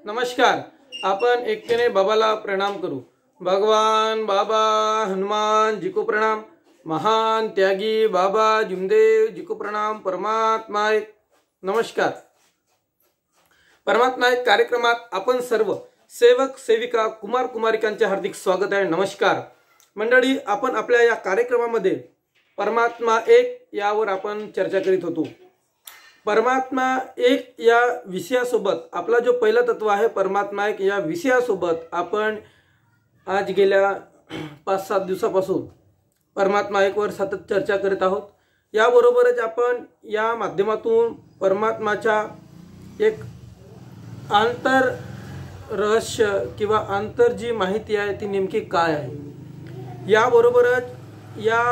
नमस्कार। आपण एकतेने बाबाला प्रणाम करू। भगवान बाबा हनुमान जी को प्रणाम। महान त्यागी बाबा जुमदेव जी को प्रणाम। परमात्मा एक नमस्कार। परमात्मा एक कार्यक्रमात आपण सर्व सेवक सेविका कुमार कुमारिकांचे हार्दिक स्वागत आहे। नमस्कार मंडळी, आपण आपल्या या कार्यक्रमामध्ये परमात्मा एक यावर आपण चर्चा करीत होतो। परमात्मा एक या विषयासोबत आपला जो पहिला तत्व आहे परमात्मा एक या विषयासोबत आपण आज गेल्या 5-7 दिवसापासून परमात्मा एक वर सतत चर्चा करत आहोत। याबरोबरच आपण या माध्यमातून परमात्माच्या एक आंतर रहस्य किंवा आंतर जी माहिती आहे ती नेमकी काय आहे, याबरोबरच या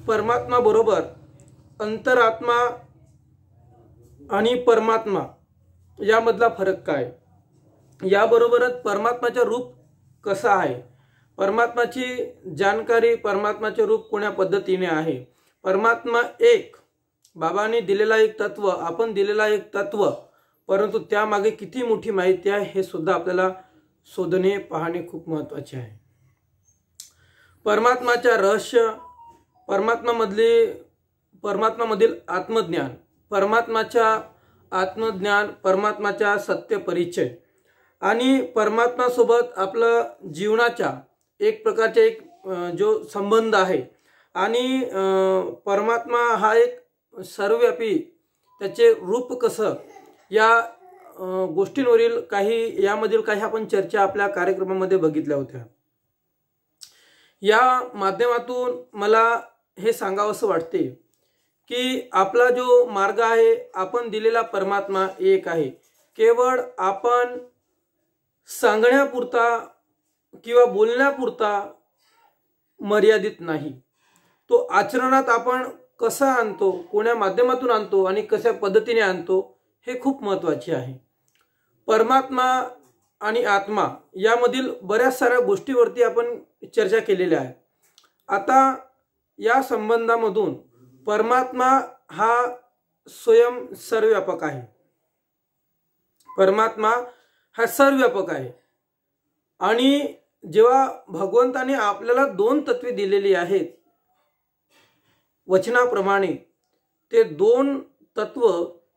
परमात्मा बरोबर अंतरात्मा आणि परमात्मा यामधला फरक काय, याबरोबरच परमात्माचे रूप कसं आहे, परमात्माची जानकारी, परमात्माचे रूप कोण्या पद्धतीने आहे, परमात्मा एक बाबांनी दिलेला एक तत्व, आपण दिलेला एक तत्व, परंतु त्यामागे किती मोठी माहिती आहे हे सुद्धा आपल्याला शोधणे पाहणे खूप महत्त्वाचे आहे। परमात्माचे रहस्य, परमात्मामधील आत्मज्ञान, परमात्माचा आत्मज्ञान, परमात्माचा सत्य परिचय आणि परमात्मा सोबत आपलं जीवनाचा एक प्रकारचे एक जो संबंध आहे आणि परमात्मा हा एक सर्वव्यापी, त्याचे रूप कसं, या गोष्टींवरील काही यामधील काही आपण चर्चा आपल्या कार्यक्रमामध्ये बघितल्या होत्या। या माध्यमातून मला हे सांगावंसं वाटते की आपला जो मार्ग आहे, आपण दिलेला परमात्मा एक आहे, केवळ आपण सांगण्यापुरता किंवा बोलण्यापुरता मर्यादित नाही, तो आचरणात आपण कसा आणतो, कोण्या माध्यमातून आणतो आणि कशा पद्धतीने आणतो हे खूप महत्त्वाचे आहे। परमात्मा आणि आत्मा यामधील बऱ्याच साऱ्या गोष्टीवरती आपण चर्चा केलेल्या आहे। आता या संबंधामधून परमात्मा हा स्वयं सर्वव्यापक आहे, परमात्मा हा सर्वव्यापक आहे आणि जेव्हा भगवंताने आपल्याला 2 तत्वे दिलेली आहेत वचनाप्रमाणे, ते 2 तत्व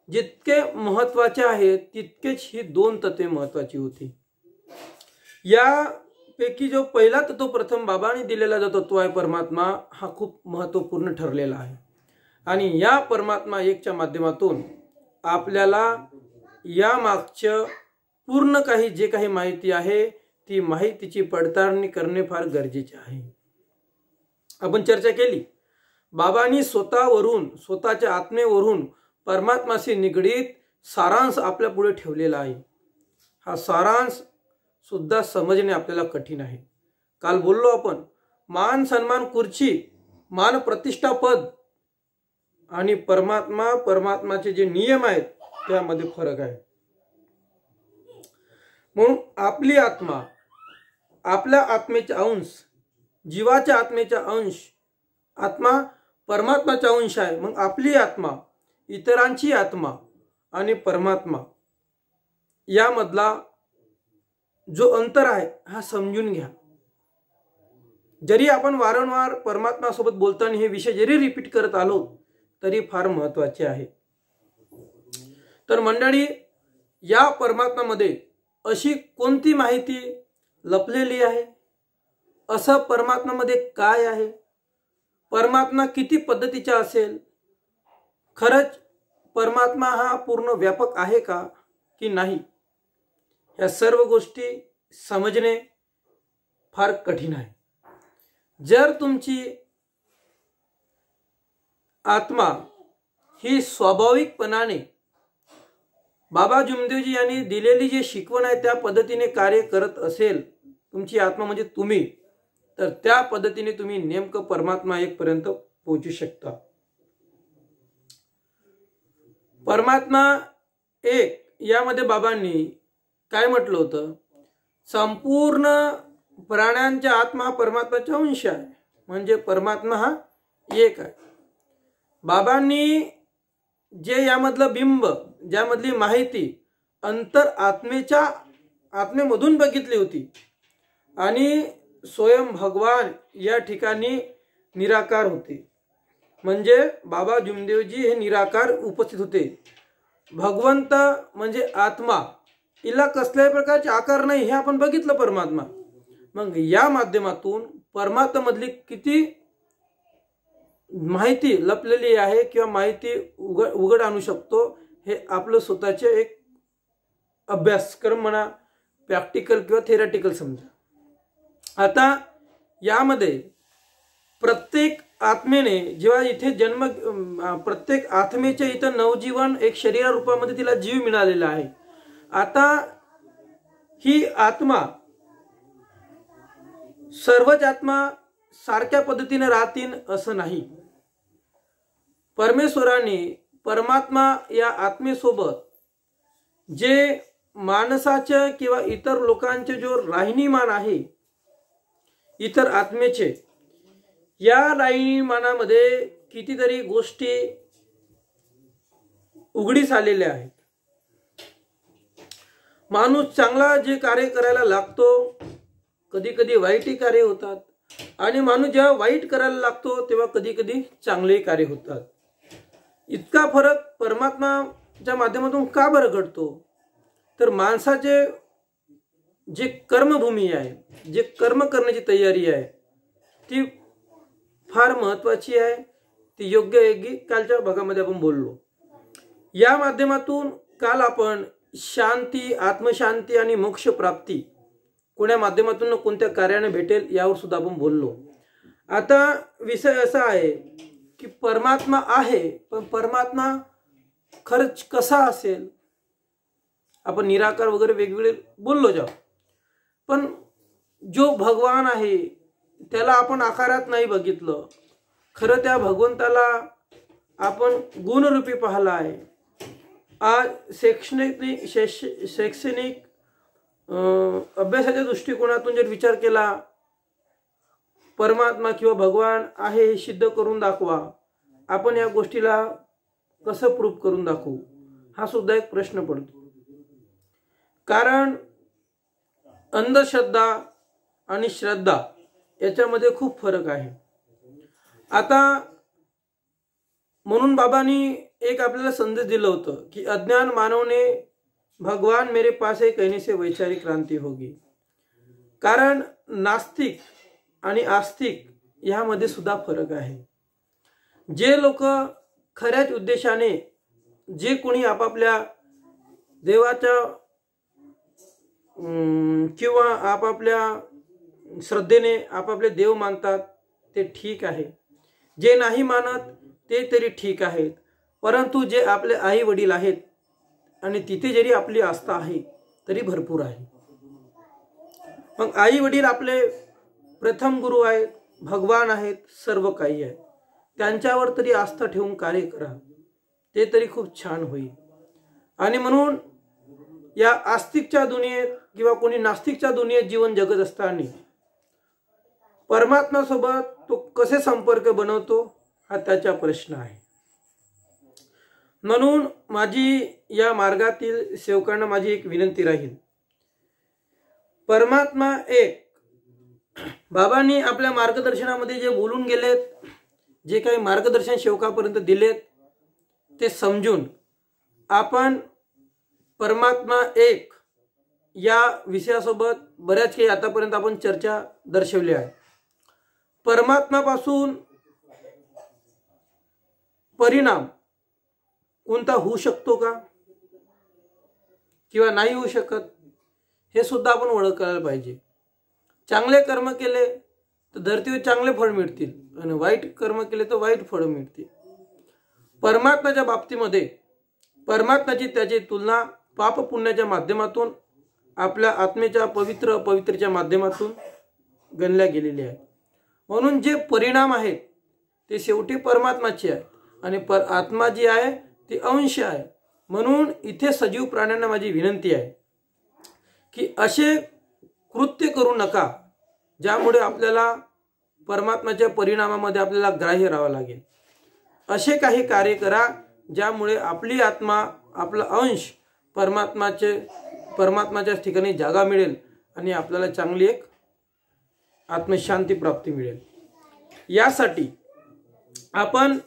जितके महत्त्वाचे आहेत तितकेच ही 2 तत्वे महत्त्वाची होती। यापैकी जो पहिला तत्व प्रथम बाबांनी दिलेला जो तत्व आहे परमात्मा, हा खूप महत्त्वपूर्ण ठरलेला आहे आणि या परमात्मा एकच्या माध्यमातून आपल्याला या मागच्या पूर्ण काही जे काही माहिती आहे ती माहितीची पडताळणी करणे फार गरजेचे आहे। आपण चर्चा केली, बाबांनी स्वतःवरून, स्वतःच्या आत्मेवरून परमात्माशी निगडीत सारांश आपल्या पुढे ठेवलेला आहे। हा सारांश सुद्धा समजणे आपल्याला कठीण आहे। काल बोललो आपण, मान सन्मान खुर्ची, मान प्रतिष्ठा पद आणि परमात्मा, परमात्माचे जे नियम आहेत त्यामध्ये फरक आहे। म्हणून आपली आत्मा, आपल्या आत्मेचा अंश, जीवाच्या आत्मेचा अंश, आत्मा परमात्माचा अंश आहे। मग आपली आत्मा, इतरांची आत्मा आणि परमात्मा यामधला जो अंतर आहे हा समजून घ्या। जरी आपण वारंवार परमात्मा सोबत बोलताना हे विषय जरी रिपीट करत आलो तरी फार महत्त्वाचे आहे। तर मंडळी, या परमात्म्यामध्ये अशी कोणती माहिती लपलेली आहे, असं परमात्म्यामध्ये काय आहे, परमात्मा किती पद्धतीचा असेल, खरंच परमात्मा हा पूर्ण व्यापक आहे का की नाही, या सर्व गोष्टी समजणे फार कठीण आहे। जर तुमची आत्मा ही स्वाभाविकपणाने बाबा जुमदेवजी यांनी दिलेली जी शिकवण आहे त्या पद्धतीने कार्य करत असेल, तुमची आत्मा म्हणजे तुम्ही, तर त्या पद्धतीने तुम्ही नेमकं परमात्मा एक पर्यंत पोहोचू शकता। परमात्मा एक यामध्ये बाबांनी काय म्हटलं होतं, संपूर्ण प्राण्यांचा आत्मा हा परमात्माचा अंश आहे, म्हणजे परमात्मा हा एक आहे। बाबांनी जे यामधलं बिंब, ज्यामधली माहिती अंतर आत्मेच्या आत्मेमधून बघितली होती आणि स्वयं भगवान या ठिकाणी निराकार होते. म्हणजे बाबा जुमदेवजी हे निराकार उपस्थित होते. भगवंत म्हणजे आत्मा, हिला कसल्याही प्रकारचे आकार नाही हे आपण बघितलं परमात्मा. मग या माध्यमातून परमात्म्यामधली किती माहिती लपलेली आहे किंवा माहिती उघड आणू शकतो हे आपलं स्वतःचे एक अभ्यासक्रम म्हणा, प्रॅक्टिकल किंवा थेरॅटिकल समजा. आता यामध्ये प्रत्येक आत्मेने जेव्हा इथे जन्म, प्रत्येक आत्मेच्या इथं नवजीवन एक शरीर रूपामध्ये तिला जीव मिळालेला आहे. आता ही आत्मा, सर्वच आत्मा सारख्या पद्धतीने राहतील असं नाही. परमेश्वराने परमात्मा या आत्मेसोबत जे माणसाचे किंवा इतर लोकांचे जो राहणीमान आहे इतर आत्मेचे, या राहणीमानामध्ये कितीतरी गोष्टी उघडीस आलेल्या आहेत. माणूस चांगला जे कार्य करायला लागतो, कधी कधी वाईटही कार्य होतात, आणि माणूस जेव्हा वाईट करायला लागतो तेव्हा कधी कधी चांगलेही कार्य होतात. इतका फरक परमात्माच्या माध्यमातून का बरं घडतो? तर माणसाचे जे कर्मभूमी आहे, जे कर्म करण्याची तयारी आहे ती फार महत्वाची आहे. ती योग्य आहे की कालच्या भागामध्ये आपण बोललो. या माध्यमातून काल आपण शांती, आत्मशांती आणि मोक्ष प्राप्ती कोण्या माध्यमातून कोणत्या कार्याने भेटेल यावर सुद्धा आपण बोललो. आता विषय असा आहे की परमात्मा आहे, पण परमात्मा खरंच कसा असेल? आपण निराकार वगैरे वेगवेगळे बोललो जाऊ, पण जो भगवान आहे त्याला आपण आकारात नाही बघितलं. खरं त्या भगवंताला आपण गुणरूपी पाहिला आहे. आज शैक्षणिक अभ्यासाच्या दृष्टिकोनातून जर विचार केला, परमात्मा किंवा भगवान आहे हे सिद्ध करून दाखवा, आपण या गोष्टीला कसं प्रूफ करून दाखवू हा सुद्धा एक प्रश्न पडतो. कारण अंधश्रद्धा आणि श्रद्धा याच्यामध्ये खूप फरक आहे. आता म्हणून बाबांनी एक आपल्याला संदेश दिलं होतं की अज्ञान मानवने भगवान मेरे पास है कहने से वैचारिक क्रांती होगी. कारण नास्तिक आणि आस्तिक यामध्ये सुद्धा फरक आहे. जे लोक खऱ्याच उद्देशाने, जे कोणी आपापल्या देवाच्या किंवा आपापल्या श्रद्धेने आपापले देव मानतात ते ठीक आहे. जे नाही मानत ते तरी ठीक आहेत. परंतु जे आपले आई वडील आहेत आणि तिथे जरी आपली आस्था आहे तरी भरपूर आहे. मग आई वडील आपले प्रथम गुरु आहेत, भगवान आहेत, सर्व काही आहे. त्यांच्यावर तरी आस्था ठेवून कार्य करा, ते तरी खूप छान होईल. आणि म्हणून या आस्तिकच्या दुनियेत किंवा कोणी नास्तिकच्या दुनियेत जीवन जगत असताना परमात्मा सोबत तो कसे संपर्क बनवतो हा त्याचा प्रश्न आहे. म्हणून माझी या मार्गातील सेवकांना माझी एक विनंती राहील, परमात्मा एक. बाबांनी आपल्या मार्गदर्शनामध्ये जे बोलून गेलेत, जे काही मार्गदर्शन सेवकापर्यंत दिलेत ते समजून आपण परमात्मा एक या विषयासोबत बऱ्याच काही आतापर्यंत आपण चर्चा दर्शवली आहे. परमात्म्यापासून परिणाम कोणता होऊ शकतो का किंवा नाही होऊ शकत हे सुद्धा आपण ओळख करायला पाहिजे. चांगले कर्म केले तर धरतीवर चांगले फळ मिळतील आणि वाईट कर्म केले तर वाईट फळ मिळतील. परमात्म्याच्या बाबतीमध्ये परमात्म्याची त्याची तुलना पाप पुण्याच्या माध्यमातून आपल्या आत्मेच्या पवित्र अपवित्रच्या माध्यमातून गणल्या गेलेली आहे. म्हणून जे परिणाम आहेत ते शेवटी परमात्म्याचे आहेत आणि आत्मा जी आहे ती अंश आहे. म्हणून इथे सजीव प्राण्यांना माझी विनंती आहे की असे कृत्य करू नका ज्यामुळे आपल्याला परमात्म्याच्या परिणामामध्ये आपल्याला ग्राह्य राहावं लागेल. असे काही कार्य करा ज्यामुळे आपली आत्मा, आपला अंश परमात्माच्या ठिकाणी जागा मिळेल आणि आपल्याला चांगली एक आत्मशांती प्राप्ती मिळेल। यासाठी आपण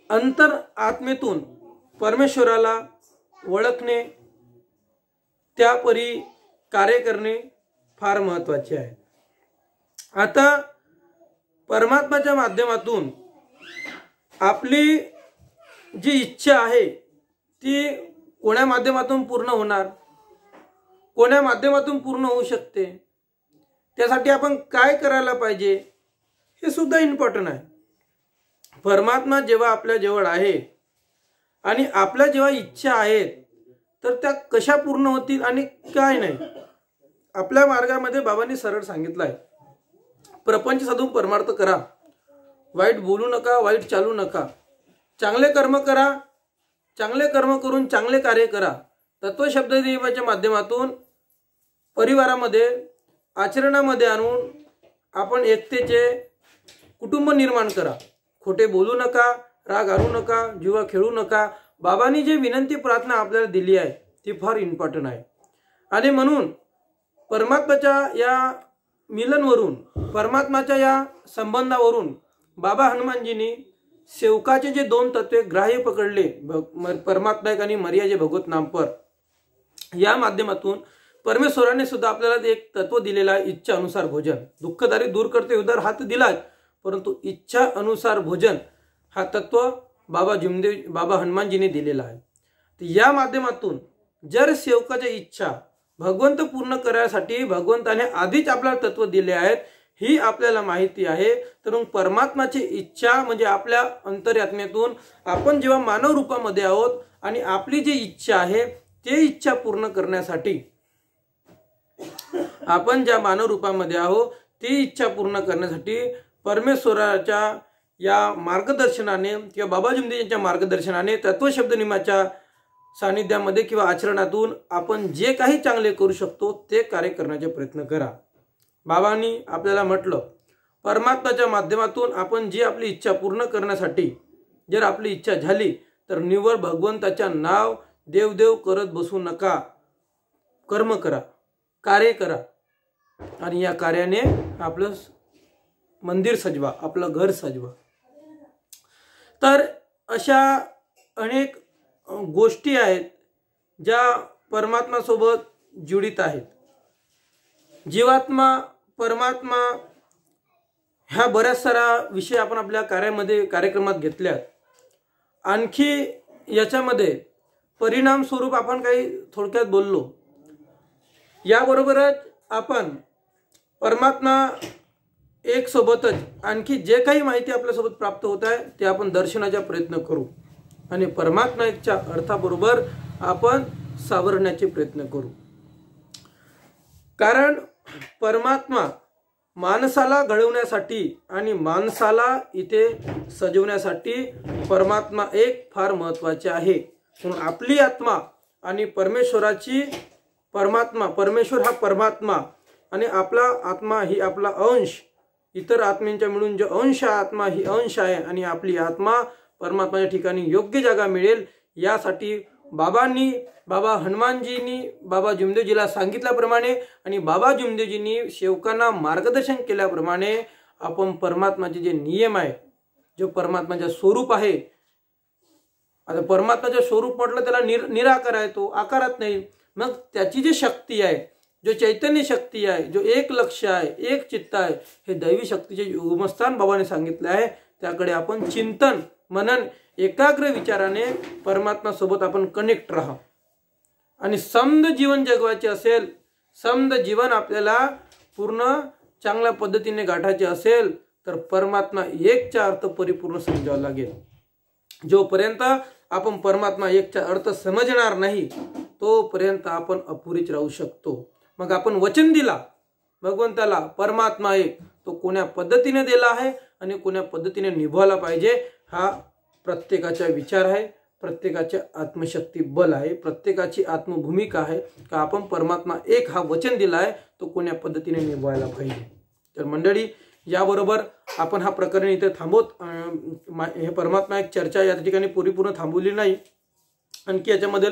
अंतर आत्मेतून परमेश्वराला ओळखणे, त्यापरी कार्य करणे फार महत्त्वाचे आहे। आता परमात्म्याच्या माध्यमातून आपली जी इच्छा आहे ती कोण्या माध्यमातून पूर्ण होणार, कोण्या माध्यमातून पूर्ण होऊ शकते, त्यासाठी आपण काय करायला पाहिजे हे सुद्धा इम्पॉर्टंट आहे। परमात्मा जेव्हा आपल्या जवळ आहे आणि आपल्या जेव्हा इच्छा आहेत तर त्या कशा पूर्ण होतील आणि काय नाही, आपल्या मार्गामध्ये बाबांनी सरळ सांगितलं आहे, प्रपंच साधून परमार्थ करा, वाईट बोलू नका, वाईट चालू नका, चांगले कर्म करा, चांगले कर्म करून चांगले कार्य करा। तत्वशब्द नियमाच्या माध्यमातून परिवारामध्ये आचरणामध्ये आणून आपण एकतेचे कुटुंब निर्माण करा, खोटे बोलू नका, राग आणू नका, जीवा खेळू नका। बाबांनी जे विनंती प्रार्थना आपल्याला दिली आहे ती फार इम्पॉर्टंट आहे आणि म्हणून परमात्म्याच्या या मिलनवरून, परमात्म्याच्या या संबंधावरून बाबा हनुमानजींनी सेवकाचे जे दोन तत्वे ग्राह्य पकडले, परमात्मा एक आणि मर्याजे भगवत नामपर, या माध्यमातून परमेश्वराने सुद्धा आपल्याला एक तत्व दिलेला आहे, इच्छा अनुसार भोजन। दुःखदारी दूर करते उदार हात दिला, परंतु इच्छा अनुसार भोजन हा तत्व बाबा हनुमानजींनी दिलेला आहे। तर या माध्यमातून जर सेवकाची इच्छा भगवंत पूर्ण करण्यासाठी भगवंताने आधीच आपल्याला तत्व दिले आहेत ही आपल्याला माहिती आहे, तर मग परमात्माची इच्छा म्हणजे आपल्या अंतरात्म्यातून आपण जेव्हा मानव रूपामध्ये आहोत आणि आपली जी इच्छा आहे ते इच्छा पूर्ण करण्यासाठी, आपण ज्या मानव रूपामध्ये आहोत ती इच्छा पूर्ण करण्यासाठी परमेश्वराच्या या मार्गदर्शनाने किंवा बाबा जुमदेजींच्या मार्गदर्शनाने तत्वशब्द नियमाच्या सानिध्यामध्ये किंवा आचरणातून आपण जे काही चांगले करू शकतो ते कार्य करण्याचा प्रयत्न करा। बाबांनी आपल्याला म्हटलं, परमात्म्याच्या माध्यमातून आपण जी आपली इच्छा पूर्ण करण्यासाठी जर आपली इच्छा झाली तर निव्वळ भगवंताच्या नाव देव करत बसू नका, कर्म करा, कार्य करा आणि या कार्याने आपलं मंदिर सजवा, आपलं घर सजवा। तर अशा अनेक गोष्टी आहेत ज्या परमात्मा सोबत जुडित आहेत। जीवात्मा परमात्मा ह्या बऱ्याच सारा विषय आपण आपल्या कार्यक्रमात घेतल्यात। आणखी याच्यामध्ये परिणाम स्वरूप आपण काही थोडक्यात बोललो। याबरोबरच आपण परमात्मा एक सोबतच आणखी जे काही माहिती आपल्यासोबत प्राप्त होत आहे ते आपण दर्शनाचा प्रयत्न करू आणि परमात्मा एकच्या अर्थाबरोबर आपण सावरण्याचे प्रयत्न करू। कारण परमात्मा माणसाला घडवण्यासाठी आणि माणसाला इथे सजवण्यासाठी परमात्मा एक फार महत्त्वाचे आहे। म्हणून आपली आत्मा आणि परमेश्वराची परमेश्वर हा परमात्मा आणि आपला आत्मा ही आपला अंश, इतर आत्म्यांच्या मिळून जो अंश आत्मा ही अंश आहे आणि आपली आत्मा परमात्म्याच्या ठिकाणी योग्य जागा मिळेल यासाठी बाबा हनुमानजींनी बाबा जुमदेवजीला सांगितल्याप्रमाणे आणि बाबा जुमदेवजींनी सेवकांना मार्गदर्शन केल्याप्रमाणे आपण परमात्म्याचे जे नियम आहे, जो परमात्म्याचे स्वरूप आहे, आता परमात्म्याचे स्वरूप म्हटलं त्याला निराकार आहे, तो आकारात नाही, मग त्याची जी शक्ती आहे, जो चैतन्य शक्ती आहे, जो एक लक्ष आहे, एक चित्त आहे, हे दैवी शक्तीचे उगमस्थान बाबाने सांगितले आहे। त्याकडे आपण चिंतन मनन एकाग्र विचाराने परमात्मा सोबत आपण कनेक्ट राहा आणि समद जीवन जगवायचे असेल, समद जीवन आपल्याला पूर्ण चांगल्या पद्धतीने गाठायचे असेल तर परमात्मा एकचा अर्थ परिपूर्ण समजावा लागेल। जोपर्यंत आपण परमात्मा एकचा अर्थ समजणार नाही तोपर्यंत आपण अपुरीच राहू शकतो। मग आपण वचन दिला भगवंताला, परमात्मा एक, तो कोण्या पद्धतीने दिला आहे आणि कोण्या पद्धतीने निभवायला पाहिजे हा प्रत्येकाचा विचार आहे, प्रत्येकाचे आत्मशक्ती बल आहे, प्रत्येकाची आत्मभूमिका आहे का आपण परमात्मा एक हा वचन दिला आहे तो कोण्या पद्धतीने निभवायला पाहिजे। तर मंडळी, याबरोबर आपण हा प्रकरण इथे थांबवत, हे परमात्मा एक चर्चा या ठिकाणी परिपूर्ण थांबवली नाही, आणखी याच्यामध्ये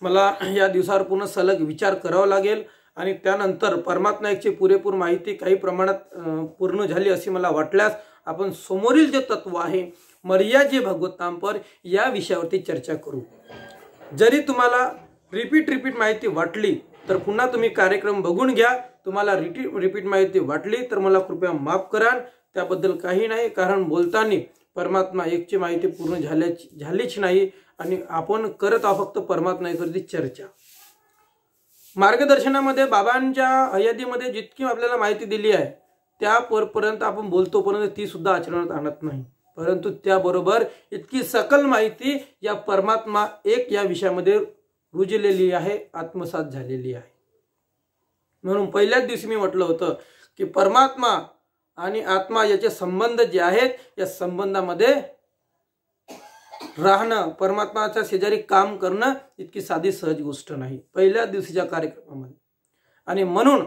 मला या दिवसावर पूर्ण सलग विचार करावा लागेल आणि त्यानंतर परमात्मा एकची पुरेपूर माहिती काही प्रमाणात पूर्ण झाली अशी मला वाटल्यास आपण समोरील जे तत्व आहे मर्याजे भगवतां पर या विषयावरती चर्चा करू। जरी तुम्हाला रिपीट माहिती वाटली तर पुन्हा तुम्ही कार्यक्रम बघून घ्या। तुम्हाला रिपीट माहिती वाटली तर मला कृपया माफ करा, त्याबद्दल काही नाही। कारण बोलताना परमात्मा एकची माहिती पूर्ण झालीच नाही आणि आपण करत आहोत फक्त परमात्मा एकवरती चर्चा। मार्गदर्शनामध्ये बाबांच्या हयातीमध्ये जितकी आपल्याला माहिती दिली आहे त्यापर्यंत आपण बोलतो, परंतु ती सुद्धा आचरणात आणत नाही। परंतु त्याबरोबर इतकी सकल माहिती या परमात्मा एक या विषयामध्ये रुजलेली आहे, आत्मसात झालेली आहे। म्हणून पहिल्याच दिवशी मी म्हटलं होतं की परमात्मा आणि आत्मा याचे संबंध जे आहेत या संबंधामध्ये राहणं, परमात्माच्या शेजारी काम करणं इतकी साधी सहज गोष्ट नाही पहिल्या दिवशीच्या कार्यक्रमामध्ये। आणि म्हणून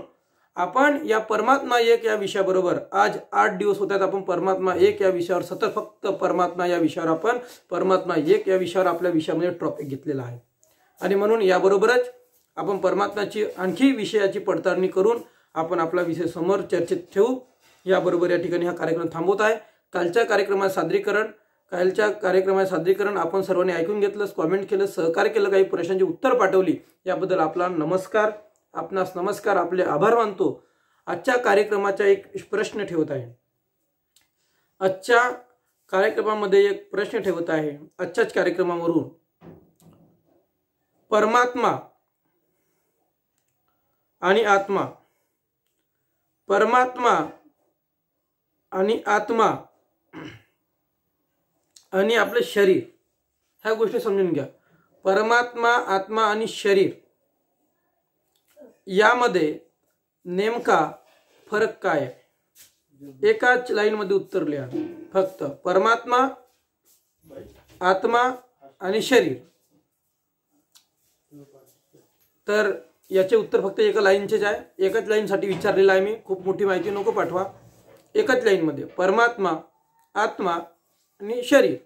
आपण या परमात्मा एक या विषयाबरोबर आज 8 दिवस होतात आपण परमात्मा एक या विषयावर सतत फक्त परमात्मा या विषयावर आपण परमात्मा एक या विषयावर आपल्या विषयामध्ये टॉपिक घेतलेला आहे। आणि म्हणून याबरोबरच आपण परमात्म्याची आणखी विषयाची पडताळणी करून आपण आपला विषय समोर चर्चेत ठेवू। याबरोबर या ठिकाणी हा कार्यक्रम थांबवत आहे। कालच्या कार्यक्रमाचे सादरीकरण आपण सर्वांनी ऐकून घेतलं, कमेंट केलं, सहकार्य केलं, काही प्रश्नांची उत्तर पाठवली, याबद्दल आपला नमस्कार, आपणास नमस्कार, आपले आभार मानतो। आजच्या कार्यक्रमाचा एक प्रश्न ठेवत आहे, आजच्या कार्यक्रमामध्ये एक प्रश्न ठेवत आहे। आजच्याच कार्यक्रमावरून परमात्मा आणि आत्मा, परमात्मा आणि आत्मा आणि आपले शरीर ह्या गोष्टी समजून घ्या। परमात्मा, आत्मा आणि शरीर यामध्ये नेमका फरक काय आहे? एकाच लाईन मध्ये उत्तर लिहा फक्त, परमात्मा, आत्मा आणि शरीर। तर याचे उत्तर फक्त एका लाईनचेच आहे, एकाच लाईनसाठी विचारलेलं आहे मी, खूप मोठी माहिती नको पाठवा। एकच लाईन मध्ये परमात्मा, आत्मा आणि शरीर।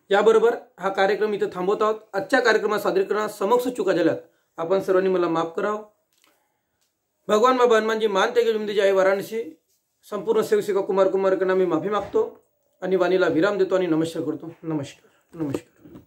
याबरोबर हा कार्यक्रम इथे थांबवत आहोत। आजच्या कार्यक्रमात सादरीकरणात समक्ष चुका झाल्यात आपण सर्वांनी मला माफ करावं। भगवान बाबा हनुमानजी मान तेगे जुमदीजी आहे वाराणसी, संपूर्ण सेवसिका कुमार कुमारकांना मी माफी मागतो आणि वाणीला विराम देतो आणि नमस्कार करतो। नमस्कार नमस्कार।